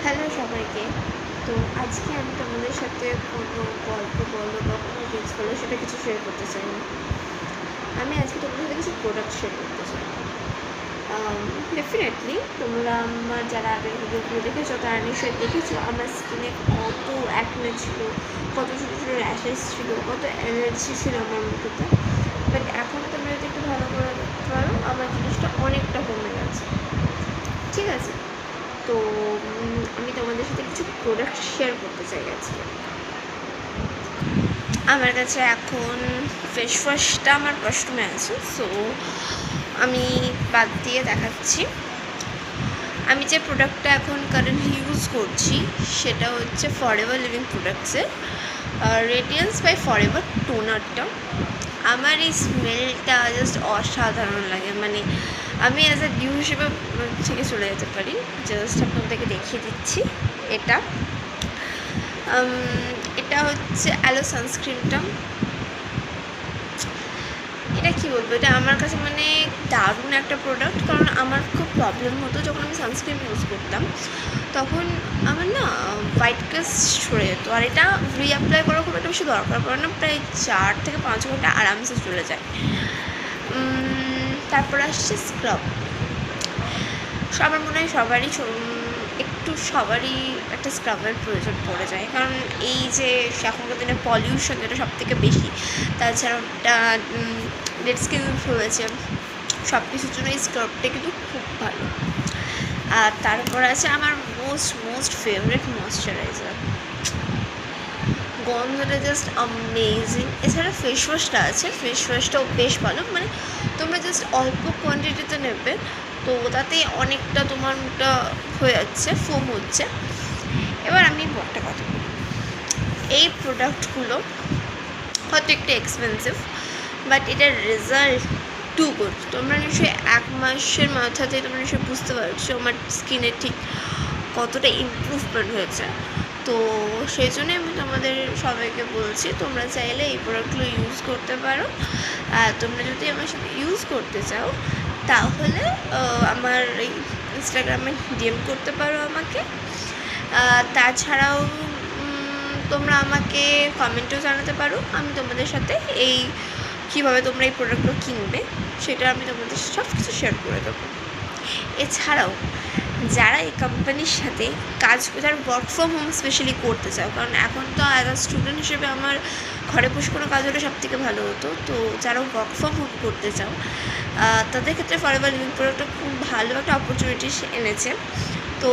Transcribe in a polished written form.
Hello সবাইকে। তো আজকে আমি তোমাদের সাথে কোনো গল্প বলো বা কোনো টিপস বলো সেটা কিছু শেয়ার করতে চাই না। আমি আজকে তোমাদের সাথে কিছু প্রোডাক্ট শেয়ার করতে চাই। ডেফিনেটলি তোমরা আমার যারা আগের ভিডিওগুলো দেখেছো তারা নিশ্চয়ই দেখেছো আমার স্কিনে কত অ্যাকনে ছিল, কত ছোটো ছোটো র্যাশেস ছিল, কত অ্যালার্জি ছিল আমার মুখেতে। বাট এখন তোমরা যদি একটু ভালো করে দেখতে পারো আমার জিনিসটা অনেকটা কমে গেছে। ঠিক আছে, তো আমি তোমাদের সাথে কিছু প্রোডাক্ট শেয়ার করতে চাই আজকে। আমার কাছে এখন ফেস ওয়াশটা আমার ওয়াশরুমে আছে, সো আমি বাদ দিয়ে দেখাচ্ছি। আমি যে প্রোডাক্টটা এখন কারেন্টলি ইউজ করছি সেটা হচ্ছে ফরএভার লিভিং প্রোডাক্টসের রেডিয়েন্স বাই ফরএভার টোনারটা। আমার এই স্মেলটা জাস্ট অসাধারণ লাগে, মানে আমি অ্যাজ এ ডিউ হিসেবে থেকে চলে যেতে পারি। জাস্ট আপনাদেরকে দেখিয়ে দিচ্ছি। এটা হচ্ছে অ্যালো সানস্ক্রিনটা। এটা কী বলবো, এটা আমার কাছে মানে দারুণ একটা প্রোডাক্ট। কারণ আমার খুব প্রবলেম হতো যখন আমি সানস্ক্রিন ইউজ করতাম, তখন আমার না হোয়াইট কাস্ট সরে যেত। আর এটা রিঅ্যাপ্লাই করা খুব একটা বেশি দরকার পড়ে না, প্রায় 4 থেকে 5 ঘন্টা আরামসে চলে যায়। তারপর আসছে স্ক্রাব। আমার মনে হয় সবারই একটা স্ক্রাবের প্রয়োজন পড়ে যায়, কারণ এই যে এখনকার দিনে পলিউশন যেটা সব থেকে বেশি, তাছাড়া ডেড স্কিন হয়েছে, সব কিছুর জন্য এই স্ক্রাবটা কিন্তু খুব ভালো। আর তারপর আছে আমার মোস্ট ফেভারিট ময়শ্চারাইজার, গন্ধটা জাস্ট অ্যামেজিং। এছাড়া ফেস ওয়াশটা আছে, ফেস ওয়াশটাও বেশ ভালো, মানে তোমরা জাস্ট অল্প কোয়ান্টিটিতে নেবে, তো তাতে অনেকটা তোমার মুখটা হয়ে যাচ্ছে, ফোম হচ্ছে। এবার আমি একটা কথা বলি, এই প্রোডাক্টগুলো হয়তো একটু এক্সপেন্সিভ, বাট এটার রেজাল্ট টু গুড। তোমরা নিশ্চয়ই 1 মাসের মাথাতে তোমরা নিশ্চয়ই বুঝতে পারছো আমার স্কিনে ঠিক কতটা ইমপ্রুভমেন্ট হয়েছে। তো সেই জন্যই আমি তোমাদের সবাইকে বলছি, তোমরা চাইলে এই প্রোডাক্টগুলো ইউজ করতে পারো। আর তোমরা যদি আমার সাথে ইউজ করতে চাও তাহলে আমার এই ইনস্টাগ্রামে ডিএম করতে পারো আমাকে। তাছাড়াও তোমরা আমাকে কমেন্টেও জানাতে পারো। আমি তোমাদের সাথে এই কীভাবে তোমরা এই প্রোডাক্টগুলো কিনবে সেটা আমি তোমাদের সব কিছু শেয়ার করে দেবো। এছাড়াও যারা এই কোম্পানির সাথে যারা ওয়ার্ক ফ্রম হোম স্পেশালি করতে চাও, কারণ এখন তো অ্যাজ আ স্টুডেন্ট হিসেবে আমার ঘরে বসে কোনো কাজ হলে সবথেকে ভালো হতো। তো যারা ওয়ার্ক ফ্রম হোম করতে চাও তাদের ক্ষেত্রে ফরএভার লিভিং প্রোডাক্টটা খুব ভালো একটা অপরচুনিটি এনেছে। তো